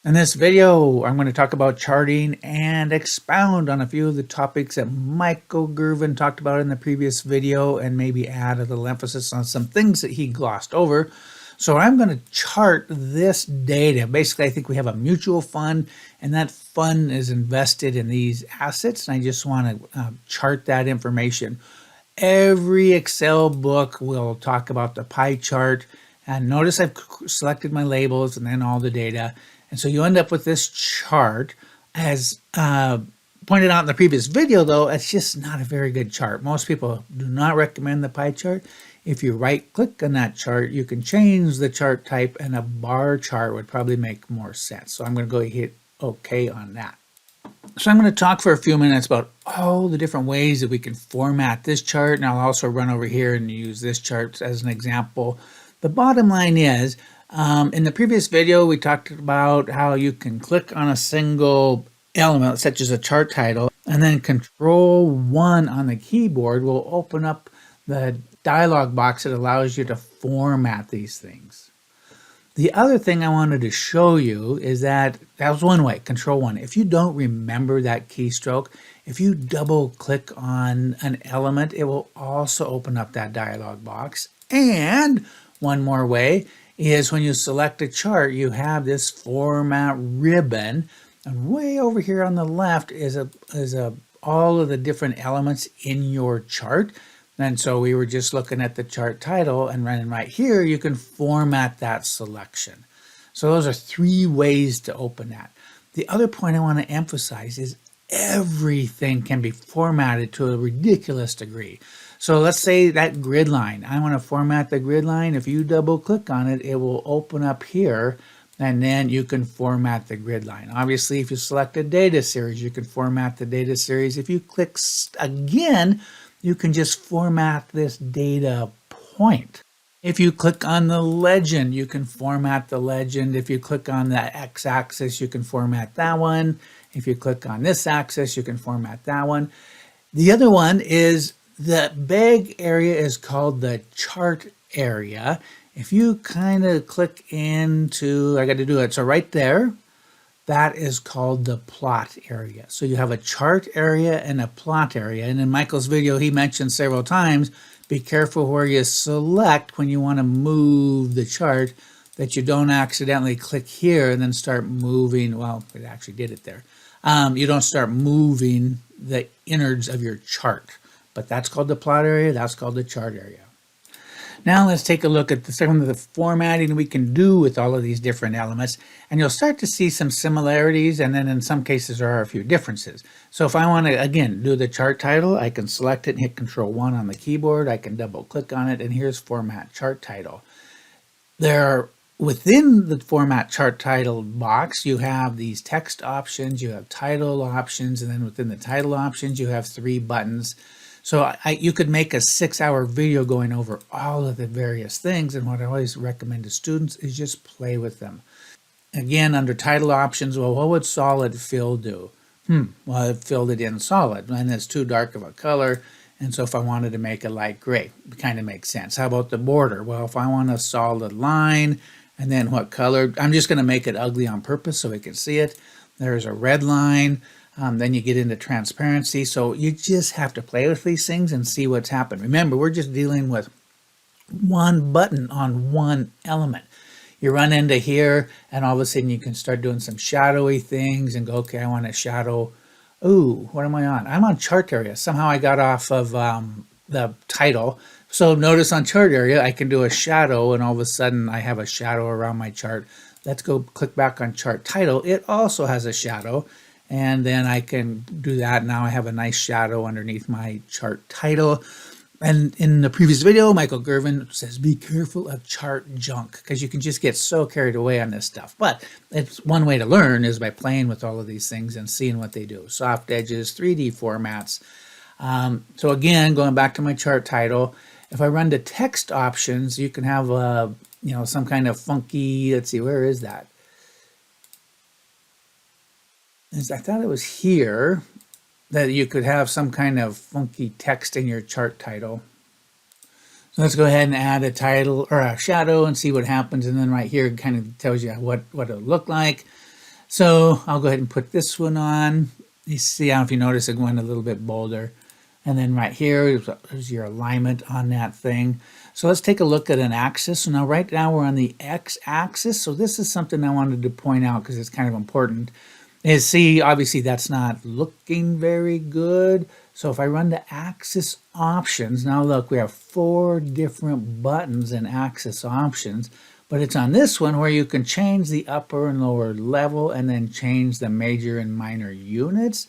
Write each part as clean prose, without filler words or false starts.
In this video, I'm going to talk about charting and expound on a few of the topics that Michael Gervin talked about in the previous video and maybe add a little emphasis on some things that he glossed over. So I'm going to chart this data. Basically, I think we have a mutual fund and that fund is invested in these assets, and I just want to chart that information. Every Excel book will talk about the pie chart, and notice I've selected my labels and then all the data. And so you end up with this chart. As pointed out in the previous video, though, it's just not a very good chart. Most people do not recommend the pie chart. If you right click on that chart, you can change the chart type, and a bar chart would probably make more sense. So I'm going to go hit OK on that. So I'm going to talk for a few minutes about all the different ways that we can format this chart, and I'll also run over here and use this chart as an example. The bottom line is, in the previous video, we talked about how you can click on a single element, such as a chart title, and then Control-1 on the keyboard will open up the dialog box that allows you to format these things. The other thing I wanted to show you is that was one way, Control-1. If you don't remember that keystroke, if you double click on an element, it will also open up that dialog box. And one more way is when you select a chart, you have this format ribbon, and way over here on the left is all of the different elements in your chart. And so we were just looking at the chart title, and right here you can format that selection. So those are three ways to open that. The other point I want to emphasize is everything can be formatted to a ridiculous degree. So let's say that grid line. I want to format the grid line. If you double click on it, it will open up here, and then you can format the grid line. Obviously, if you select a data series, you can format the data series. If you click again, you can just format this data point. If you click on the legend, you can format the legend. If you click on the x-axis, you can format that one. If you click on this axis, you can format that one. The other one is the big area is called the chart area. If you kind of click into, I got to do it, so right there, that is called the plot area. So you have a chart area and a plot area. And in Michael's video, he mentioned several times, be careful where you select when you want to move the chart, that you don't accidentally click here and then start moving. Well, it actually did it there. You don't start moving the innards of your chart. But that's called the plot area, that's called the chart area. Now let's take a look at some of the formatting we can do with all of these different elements, and you'll start to see some similarities, and then in some cases there are a few differences. So if I want to, again, do the chart title, I can select it and hit Control-1 on the keyboard. I can double click on it, and here's Format Chart Title. Within the Format Chart Title box, you have these text options, you have title options, and then within the title options, you have 3 buttons. So you could make a 6-hour video going over all of the various things, and what I always recommend to students is just play with them. Again, under title options, well, what would solid fill do? Well, it filled it in solid, and it's too dark of a color, and so if I wanted to make it light gray, it kind of makes sense. How about the border? Well, if I want a solid line, and then what color? I'm just going to make it ugly on purpose so we can see it. There's a red line. Then you get into transparency. So you just have to play with these things and see what's happened. Remember, we're just dealing with one button on one element. You run into here, and all of a sudden you can start doing some shadowy things and go, okay, I want a shadow. Ooh, what am I on? I'm on chart area. Somehow I got off of the title. So notice on chart area, I can do a shadow, and all of a sudden I have a shadow around my chart. Let's go click back on chart title. It also has a shadow. And then I can do that. Now I have a nice shadow underneath my chart title. And in the previous video, Michael Gervin says, be careful of chart junk, because you can just get so carried away on this stuff. But it's one way to learn is by playing with all of these things and seeing what they do. Soft edges, 3D formats. So again, going back to my chart title, if I run to text options, you can have some kind of funky, let's see, where is that? I thought it was here that you could have some kind of funky text in your chart title. So let's go ahead and add a title or a shadow and see what happens. And then right here it kind of tells you what it'll look like. So I'll go ahead and put this one on. You see how if you notice it went a little bit bolder. And then right here is your alignment on that thing. So let's take a look at an axis. So now right now we're on the x-axis. So this is something I wanted to point out because it's kind of important. Is see, obviously that's not looking very good. So if I run the axis options, now look, we have 4 different buttons in axis options. But it's on this one where you can change the upper and lower level and then change the major and minor units.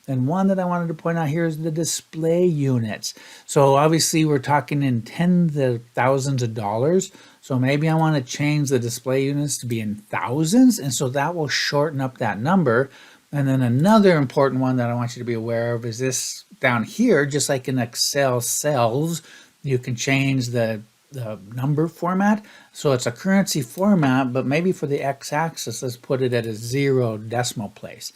And one that I wanted to point out here is the display units. So obviously we're talking in tens of thousands of dollars. So maybe I want to change the display units to be in thousands. And so that will shorten up that number. And then another important one that I want you to be aware of is this down here, just like in Excel cells, you can change the number format. So it's a currency format, but maybe for the x-axis, let's put it at a 0 decimal place.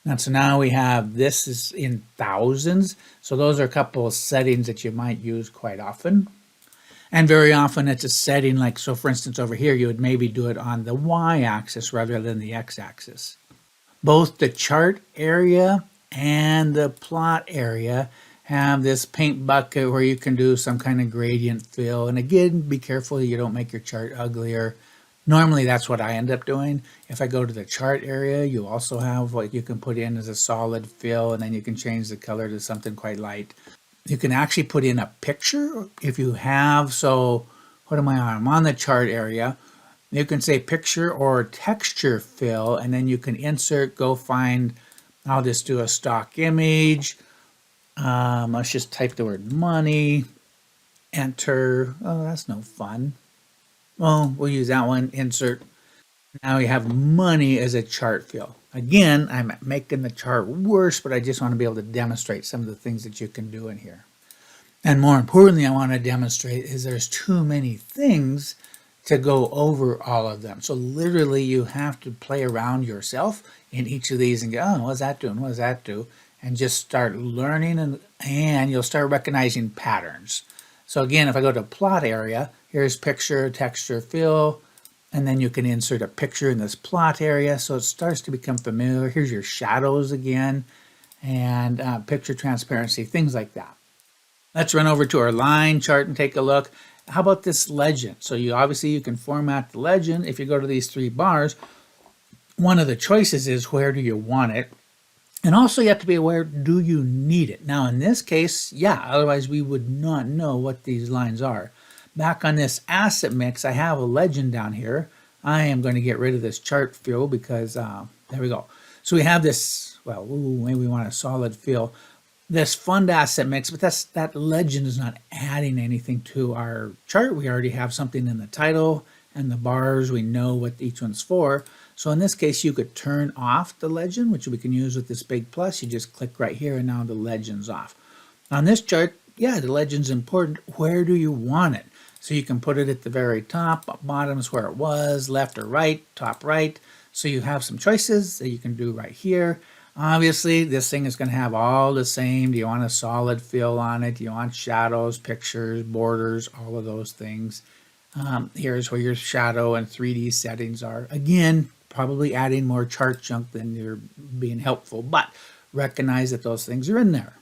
And so now we have this is in thousands. So those are a couple of settings that you might use quite often. And very often it's a setting like, so for instance, over here, you would maybe do it on the y-axis rather than the x-axis. Both the chart area and the plot area have this paint bucket where you can do some kind of gradient fill. And again, be careful you don't make your chart uglier. Normally that's what I end up doing. If I go to the chart area, you also have what you can put in as a solid fill, and then you can change the color to something quite light. You can actually put in a picture if you have, so what am I on? I'm on the chart area. You can say picture or texture fill, and then you can insert, go find, I'll just do a stock image. Let's just type the word money, enter. Oh, that's no fun. Well, we'll use that one, insert. Now we have money as a chart fill. Again, I'm making the chart worse, but I just want to be able to demonstrate some of the things that you can do in here. And more importantly, I want to demonstrate is there's too many things to go over all of them. So literally you have to play around yourself in each of these and go, oh, what's that doing? What does that do? And just start learning, and you'll start recognizing patterns. So again, if I go to plot area, here's picture, texture, fill, and then you can insert a picture in this plot area. So it starts to become familiar. Here's your shadows again, and picture transparency, things like that. Let's run over to our line chart and take a look. How about this legend? So you can format the legend. If you go to these 3 bars, one of the choices is where do you want it? And also you have to be aware, do you need it? Now in this case, yeah, otherwise we would not know what these lines are. Back on this asset mix, I have a legend down here. I am going to get rid of this chart fill because, there we go. So we have this, well, maybe we want a solid fill. This fund asset mix, but that legend is not adding anything to our chart. We already have something in the title and the bars. We know what each one's for. So in this case, you could turn off the legend, which we can use with this big plus. You just click right here and now the legend's off. On this chart, yeah, the legend's important. Where do you want it? So you can put it at the very top, bottom is where it was, left or right, top right. So you have some choices that you can do right here. Obviously, this thing is going to have all the same. Do you want a solid fill on it? Do you want shadows, pictures, borders, all of those things? Here's where your shadow and 3D settings are. Again, probably adding more chart junk than you're being helpful, but recognize that those things are in there.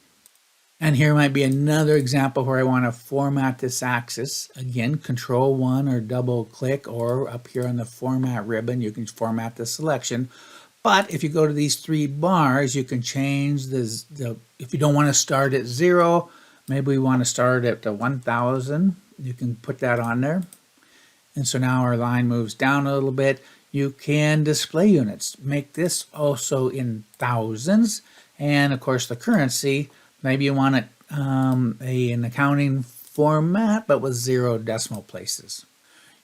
And here might be another example where I want to format this axis. Again, Control 1 or double click, or up here on the format ribbon, you can format the selection. But if you go to these 3 bars, you can change if you don't want to start at 0, maybe we want to start at 1,000. You can put that on there. And so now our line moves down a little bit. You can display units. Make this also in thousands. And of course the currency, maybe you want it an accounting format, but with 0 decimal places.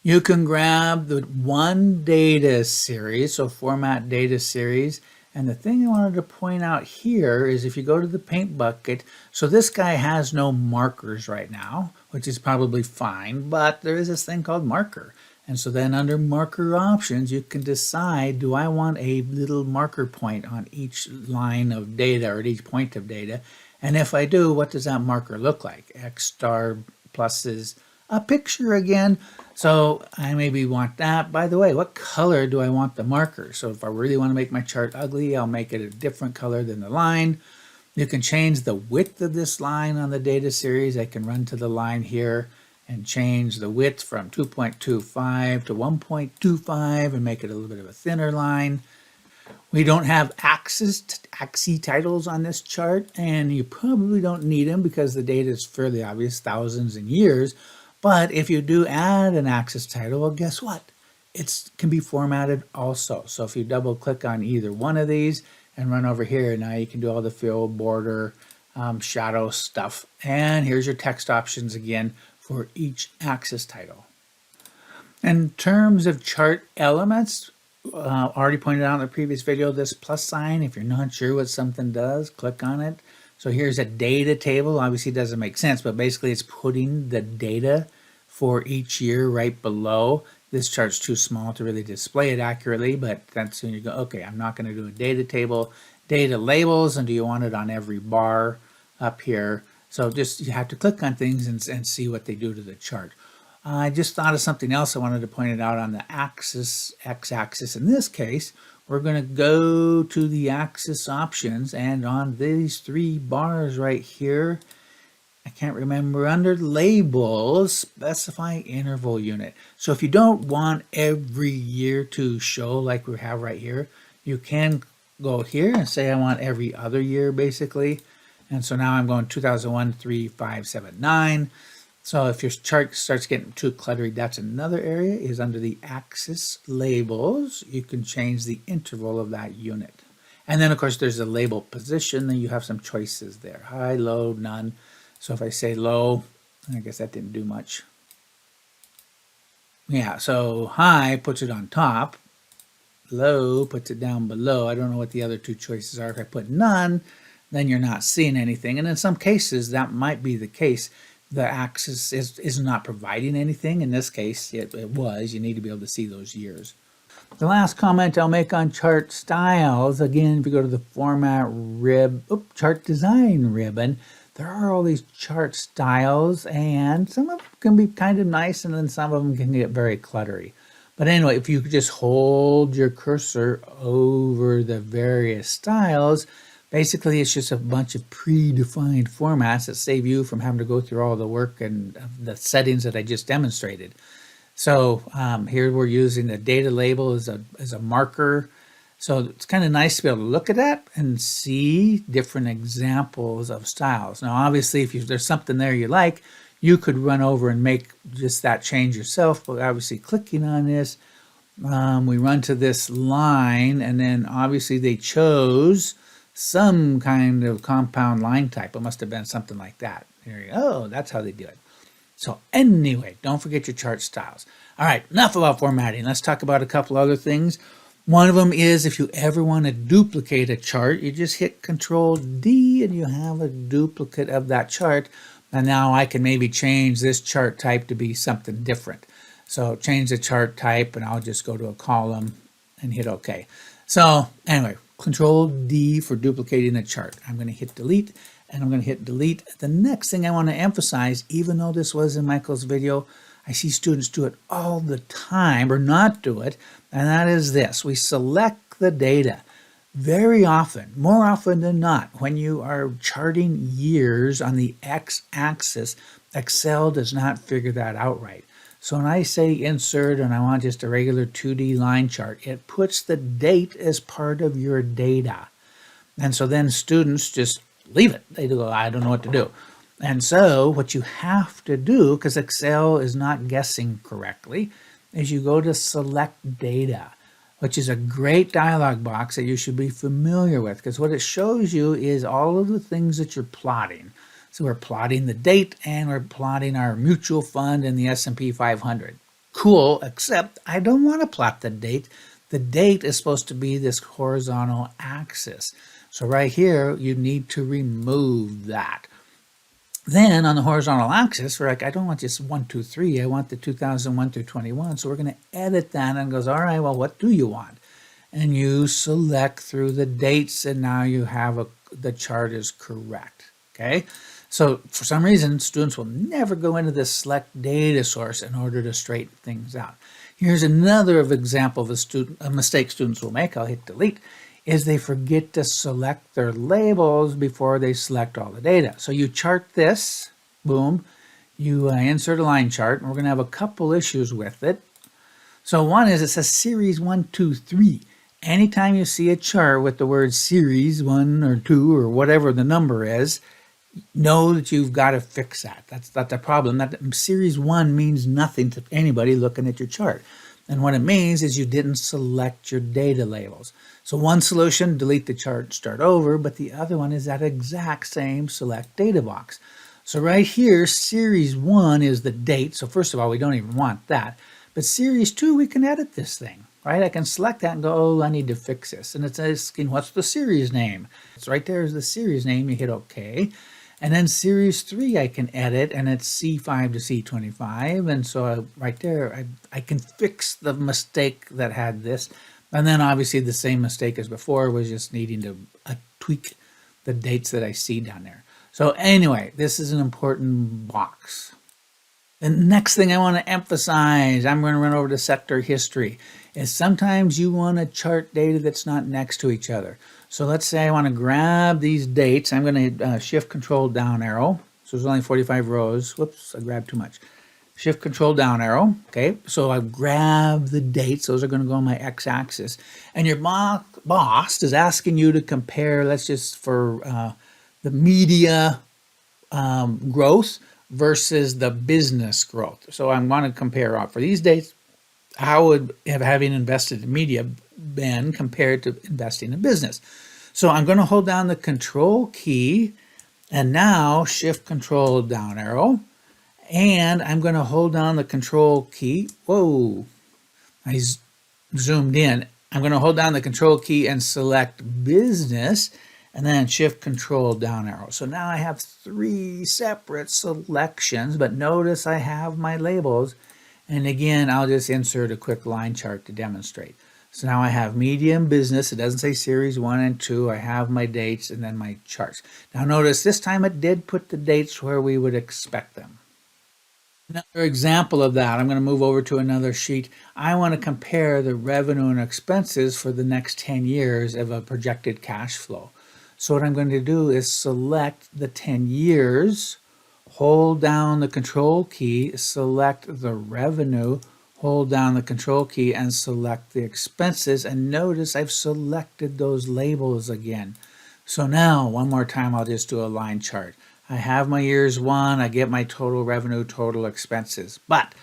You can grab the one data series, so format data series. And the thing I wanted to point out here is if you go to the paint bucket, so this guy has no markers right now, which is probably fine, but there is this thing called marker. And so then under marker options, you can decide, do I want a little marker point on each line of data or at each point of data? And if I do, what does that marker look like? X star plus is a picture again. So I maybe want that. By the way, what color do I want the marker? So if I really want to make my chart ugly, I'll make it a different color than the line. You can change the width of this line on the data series. I can run to the line here and change the width from 2.25 to 1.25 and make it a little bit of a thinner line. We don't have axis titles on this chart, and you probably don't need them because the data is fairly obvious, thousands and years. But if you do add an axis title, well, guess what? It can be formatted also. So if you double click on either one of these and run over here, now you can do all the fill, border, shadow stuff. And here's your text options again for each axis title. In terms of chart elements, already pointed out in the previous video, this plus sign, if you're not sure what something does, click on it. So here's a data table. Obviously it doesn't make sense, but basically it's putting the data for each year right below. This chart's too small to really display it accurately, but that's when you go, okay, I'm not going to do a data table. Data labels, and do you want it on every bar up here? So just you have to click on things and see what they do to the chart. I just thought of something else I wanted to point it out on the axis, x-axis. In this case, we're going to go to the axis options, and on these three bars right here, I can't remember, under labels, specify interval unit. So if you don't want every year to show like we have right here, you can go here and say I want every other year basically. And so now I'm going 2001, 3, 5, 7, 9. So if your chart starts getting too cluttery, that's another area, is under the axis labels. You can change the interval of that unit. And then of course there's the label position, then you have some choices there. High, low, none. So if I say low, I guess that didn't do much. Yeah, so high puts it on top. Low puts it down below. I don't know what the other two choices are. If I put none, then you're not seeing anything. And in some cases, that might be the case. The axis is not providing anything. In this case, it was. You need to be able to see those years. The last comment I'll make on chart styles, again, if you go to the Format Chart Design ribbon, there are all these chart styles, and some of them can be kind of nice, and then some of them can get very cluttery. But anyway, if you just hold your cursor over the various styles, basically it's just a bunch of predefined formats that save you from having to go through all the work and the settings that I just demonstrated. So here we're using the data label as a marker. So it's kind of nice to be able to look at that and see different examples of styles. Now, obviously, if there's something there you like, you could run over and make just that change yourself. But obviously, clicking on this, we run to this line, and then obviously they chose some kind of compound line type. It must have been something like that. There you go. Oh, that's how they do it. So anyway, don't forget your chart styles. All right, enough about formatting. Let's talk about a couple other things. One of them is if you ever want to duplicate a chart, you just hit Control D and you have a duplicate of that chart. And now I can maybe change this chart type to be something different. So change the chart type, and I'll just go to a column and hit OK. So anyway, Control D for duplicating a chart. I'm going to hit delete, and I'm going to hit delete. The next thing I want to emphasize, even though this was in Michael's video, I see students do it all the time or not do it, and that is this. We select the data very often, more often than not. When you are charting years on the x-axis, Excel does not figure that out right. So when I say insert and I want just a regular 2D line chart, it puts the date as part of your data. And so then students just leave it. They go, I don't know what to do. And so what you have to do, because Excel is not guessing correctly, is you go to select data, which is a great dialog box that you should be familiar with, because what it shows you is all of the things that you're plotting. So we're plotting the date, and we're plotting our mutual fund and the S&P 500. Cool, except I don't want to plot the date. The date is supposed to be this horizontal axis. So right here, you need to remove that. Then on the horizontal axis, we're like, I don't want just 1, 2, 3. I want the 2001 through 21. So we're going to edit that, and it goes, all right, well, what do you want? And you select through the dates, and now you have the chart is correct. Okay. So for some reason, students will never go into this select data source in order to straighten things out. Here's another example of a mistake students will make. I'll hit delete. Is they forget to select their labels before they select all the data. So you chart this, boom, you insert a line chart, and we're going to have a couple issues with it. So one is it says series 1, 2, 3. Anytime you see a chart with the word series 1 or 2 or whatever the number is, know that you've got to fix that. That's the problem. That series 1 means nothing to anybody looking at your chart. And what it means is you didn't select your data labels. So one solution, delete the chart, start over, but the other one is that exact same select data box. So right here, series 1 is the date. So first of all, we don't even want that. But series 2, we can edit this thing, right? I can select that and go, oh, I need to fix this. And it's asking, what's the series name? It's right there is the series name. You hit OK. And then series 3 I can edit, and it's C5 to C25. And so right there, I can fix the mistake that had this. And then obviously the same mistake as before was just needing to tweak the dates that I see down there. So anyway, this is an important box. The next thing I want to emphasize, I'm going to run over to sector history, is sometimes you want to chart data that's not next to each other. So let's say I want to grab these dates. I'm going to shift control down arrow. So there's only 45 rows. Whoops, I grabbed too much. Shift control down arrow. Okay, so I grab the dates. Those are going to go on my x-axis. And your boss is asking you to compare, let's just for the media growth versus the business growth. So I want to compare for these dates, how would having invested in media been compared to investing in business? So I'm going to hold down the control key and now shift control down arrow. And I'm going to hold down the control key. Whoa, I zoomed in. I'm going to hold down the control key and select business and then shift control down arrow. So now I have 3 separate selections, but notice I have my labels. And again, I'll just insert a quick line chart to demonstrate. So now I have media and business. It doesn't say series 1 and 2. I have my dates and then my charts. Now notice this time it did put the dates where we would expect them. Another example of that, I'm going to move over to another sheet. I want to compare the revenue and expenses for the next 10 years of a projected cash flow. So what I'm going to do is select the 10 years, hold down the control key, select the revenue, hold down the control key and select the expenses. And notice I've selected those labels again. So now one more time, I'll just do a line chart. I have my years 1, I get my total revenue, total expenses. But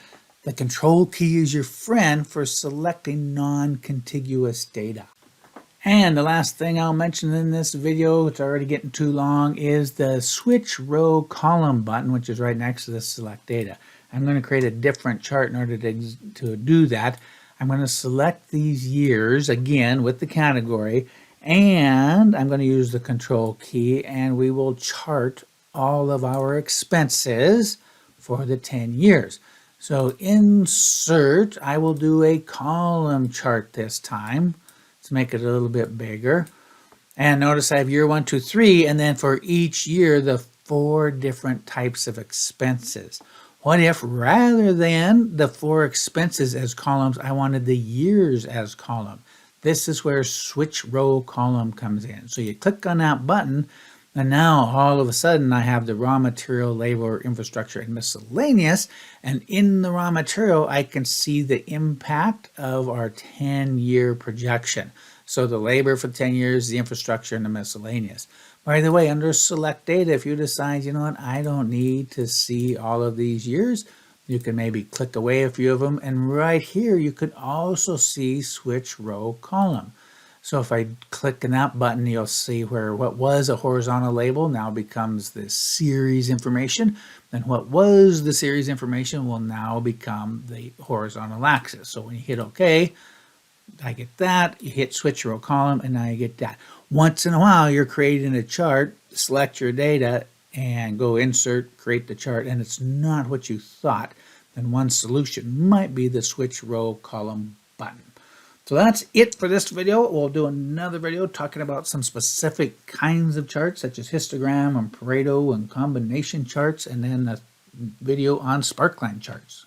the control key is your friend for selecting non-contiguous data. And the last thing I'll mention in this video, it's already getting too long, is the switch row column button, which is right next to the select data. I'm going to create a different chart in order to do that. I'm going to select these years again with the category, and I'm going to use the control key, and we will chart all of our expenses for the 10 years. So insert, I will do a column chart this time. Let's make it a little bit bigger. And notice I have year 1, 2, 3, and then for each year, the 4 different types of expenses. What if rather than the 4 expenses as columns, I wanted the years as column? This is where switch row column comes in. So you click on that button, and now all of a sudden I have the raw material, labor, infrastructure, and miscellaneous. And in the raw material, I can see the impact of our 10-year projection. So the labor for 10 years, the infrastructure, and the miscellaneous. By the way, under select data, if you decide, you know what, I don't need to see all of these years, you can maybe click away a few of them. And right here, you could also see switch row column. So if I click on that button, you'll see where what was a horizontal label now becomes the series information. And what was the series information will now become the horizontal axis. So when you hit OK, I get that. You hit switch row column, and now you get that. Once in a while, you're creating a chart, select your data, and go insert, create the chart, and it's not what you thought. Then one solution might be the switch row column button. So that's it for this video. We'll do another video talking about some specific kinds of charts, such as histogram and Pareto and combination charts, and then a video on sparkline charts.